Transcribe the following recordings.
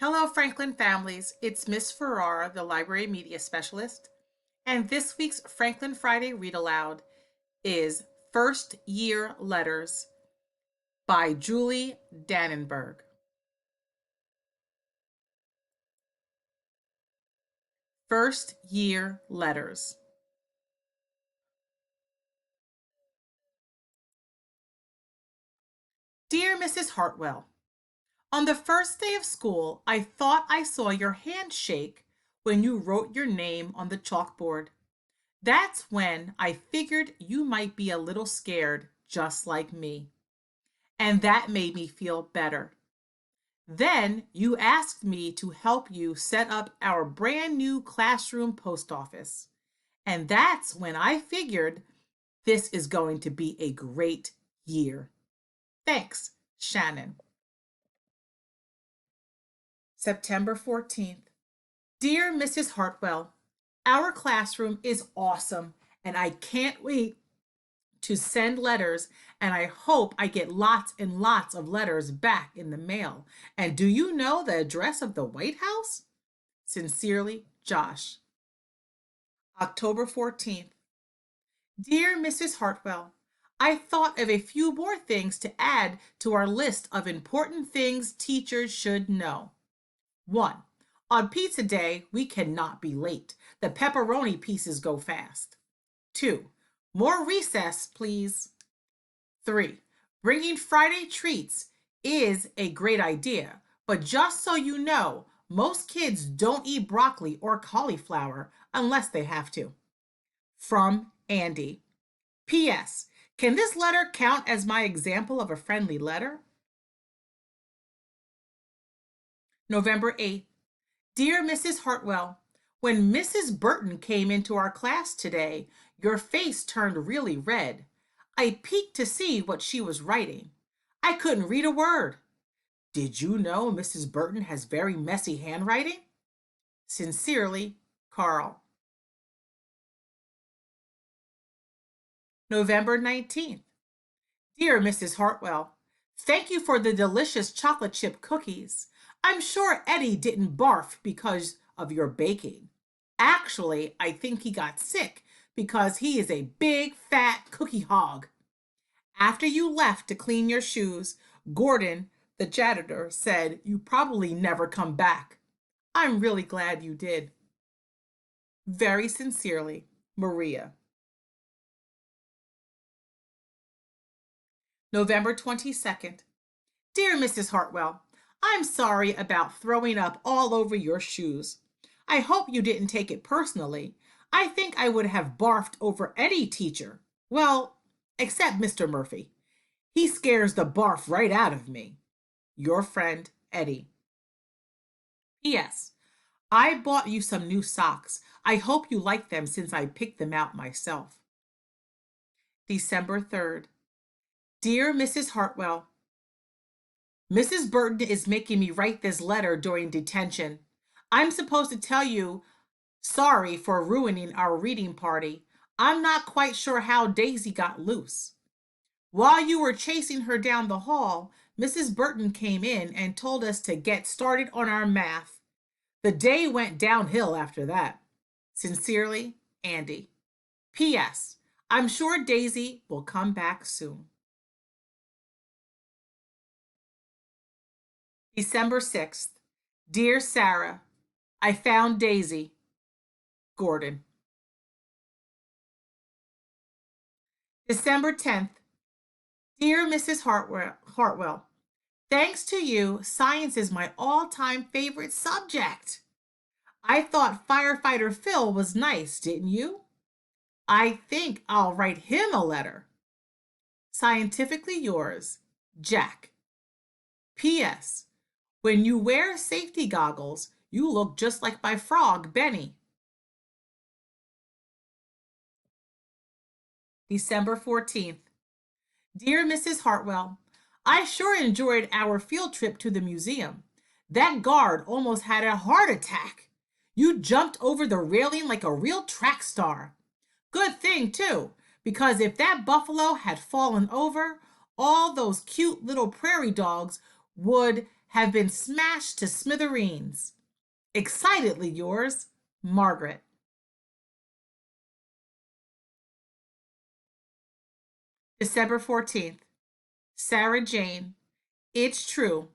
Hello, Franklin families. It's Miss Ferrara, the Library Media Specialist. And this week's Franklin Friday Read Aloud is First Year Letters by Julie Danneberg. First Year Letters. Dear Mrs. Hartwell, on the first day of school, I thought I saw your hand shake when you wrote your name on the chalkboard. That's when I figured you might be a little scared, just like me. And that made me feel better. Then you asked me to help you set up our brand new classroom post office. And that's when I figured this is going to be a great year. Thanks, Shannon. September 14th. Dear Mrs. Hartwell, our classroom is awesome, and I can't wait to send letters, and I hope I get lots and lots of letters back in the mail. And do you know the address of the White House? Sincerely, Josh. October 14th. Dear Mrs. Hartwell, I thought of a few more things to add to our list of important things teachers should know. 1. On pizza day, we cannot be late. The pepperoni pieces go fast. 2. More recess, please. 3. Bringing Friday treats is a great idea, but just so you know, most kids don't eat broccoli or cauliflower unless they have to. From Andy. P.S. Can this letter count as my example of a friendly letter? November 8th. Dear Mrs. Hartwell, when Mrs. Burton came into our class today, your face turned really red. I peeked to see what she was writing. I couldn't read a word. Did you know Mrs. Burton has very messy handwriting? Sincerely, Carl. November 19th. Dear Mrs. Hartwell, thank you for the delicious chocolate chip cookies. I'm sure Eddie didn't barf because of your baking. Actually, I think he got sick because he is a big fat cookie hog. After you left to clean your shoes, Gordon, the janitor, said you probably never come back. I'm really glad you did. Very sincerely, Maria. November 22nd. Dear Mrs. Hartwell, I'm sorry about throwing up all over your shoes. I hope you didn't take it personally. I think I would have barfed over any teacher. Well, except Mr. Murphy. He scares the barf right out of me. Your friend, Eddie. P.S. I bought you some new socks. I hope you like them since I picked them out myself. December 3rd. Dear Mrs. Hartwell, Mrs. Burton is making me write this letter during detention. I'm supposed to tell you sorry for ruining our reading party. I'm not quite sure how Daisy got loose. While you were chasing her down the hall, Mrs. Burton came in and told us to get started on our math. The day went downhill after that. Sincerely, Andy. P.S. I'm sure Daisy will come back soon. December 6th. Dear Sarah, I found Daisy. Gordon. December 10th. Dear Mrs. Hartwell, thanks to you, science is my all-time favorite subject. I thought Firefighter Phil was nice, didn't you? I think I'll write him a letter. Scientifically yours, Jack. P.S. When you wear safety goggles, you look just like my frog, Benny. December 14th. Dear Mrs. Hartwell, I sure enjoyed our field trip to the museum. That guard almost had a heart attack. You jumped over the railing like a real track star. Good thing, too, because if that buffalo had fallen over, all those cute little prairie dogs would have been smashed to smithereens. Excitedly yours, Margaret. December 14th. Sarah Jane. It's true.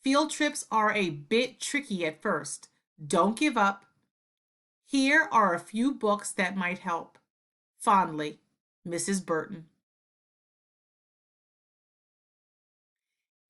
Field trips are a bit tricky at first. Don't give up. Here are a few books that might help. Fondly, Mrs. Burton.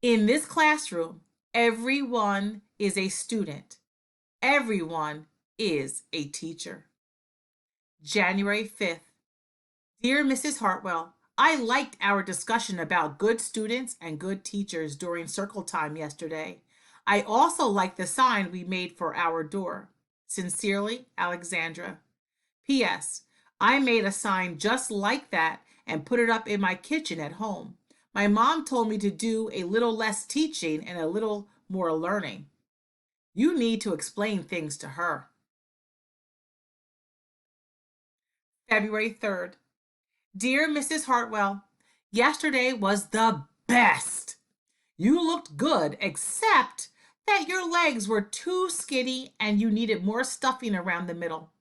In this classroom, everyone is a student. Everyone is a teacher. January 5th. Dear Mrs. Hartwell, I liked our discussion about good students and good teachers during circle time yesterday. I also liked the sign we made for our door. Sincerely, Alexandra. P.S. I made a sign just like that and put it up in my kitchen at home. My mom told me to do a little less teaching and a little more learning. You need to explain things to her. February 3rd. Dear Mrs. Hartwell, yesterday was the best. You looked good, except that your legs were too skinny and you needed more stuffing around the middle.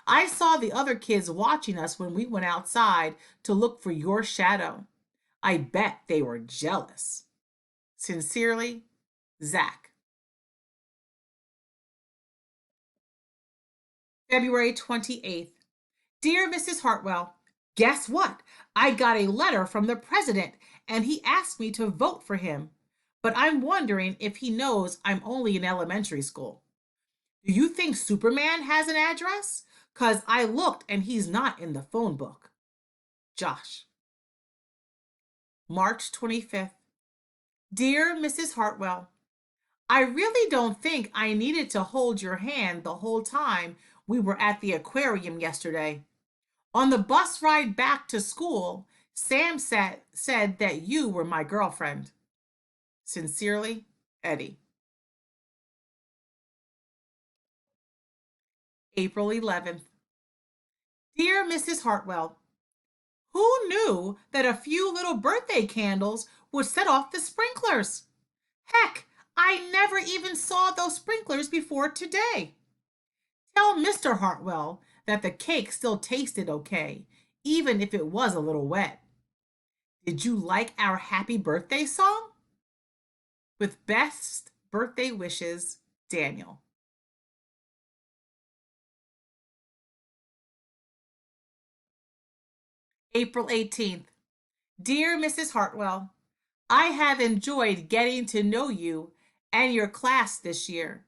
I saw the other kids watching us when we went outside to look for your shadow. I bet they were jealous. Sincerely, Zach. February 28th. Dear Mrs. Hartwell, guess what? I got a letter from the president and he asked me to vote for him. But I'm wondering if he knows I'm only in elementary school. Do you think Superman has an address? 'Cause I looked and he's not in the phone book. Josh. March 25th. Dear Mrs. Hartwell, I really don't think I needed to hold your hand the whole time we were at the aquarium yesterday. On the bus ride back to school, Sam said that you were my girlfriend. Sincerely, Eddie. April 11th. Dear Mrs. Hartwell, who knew that a few little birthday candles would set off the sprinklers? Heck, I never even saw those sprinklers before today. Tell Mr. Hartwell that the cake still tasted okay, even if it was a little wet. Did you like our happy birthday song? With best birthday wishes, Daniel. April 18th. Dear Mrs. Hartwell, I have enjoyed getting to know you and your class this year,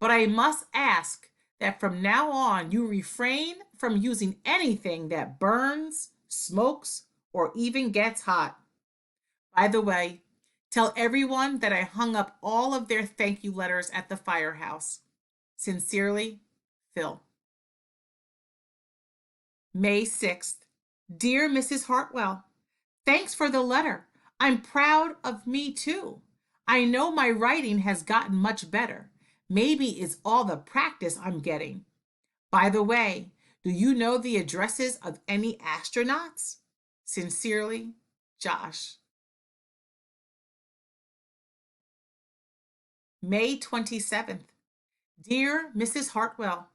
but I must ask that from now on you refrain from using anything that burns, smokes, or even gets hot. By the way, tell everyone that I hung up all of their thank you letters at the firehouse. Sincerely, Phil. May 6th. Dear Mrs. Hartwell, thanks for the letter. I'm proud of me too. I know my writing has gotten much better. Maybe it's all the practice I'm getting. By the way, do you know the addresses of any astronauts? Sincerely, Josh. May 27th. Dear Mrs. Hartwell,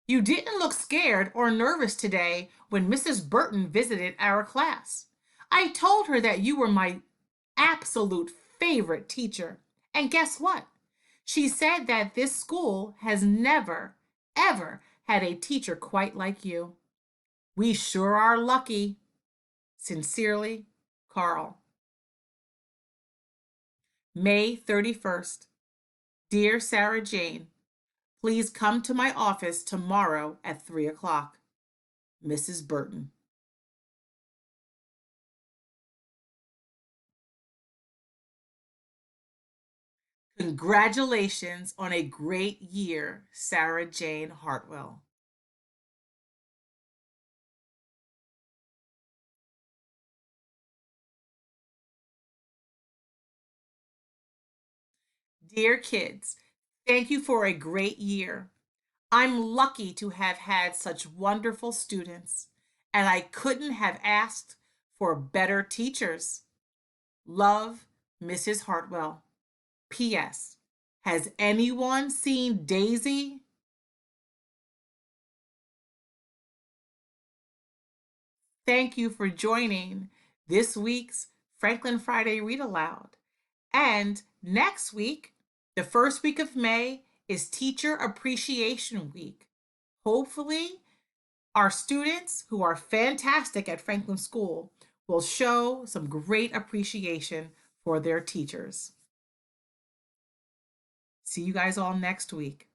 you didn't look scared or nervous today when Mrs. Burton visited our class. I told her that you were my absolute favorite teacher. And guess what? She said that this school has never, ever had a teacher quite like you. We sure are lucky. Sincerely, Carl. May 31st. Dear Sarah Jane, please come to my office tomorrow at 3 o'clock. Mrs. Burton. Congratulations on a great year, Sarah Jane Hartwell. Dear kids, thank you for a great year. I'm lucky to have had such wonderful students, and I couldn't have asked for better teachers. Love, Mrs. Hartwell. P.S. Has anyone seen Daisy? Thank you for joining this week's Franklin Friday Read Aloud. And next week, the first week of May, is Teacher Appreciation Week. Hopefully, our students, who are fantastic at Franklin School, will show some great appreciation for their teachers. See you guys all next week.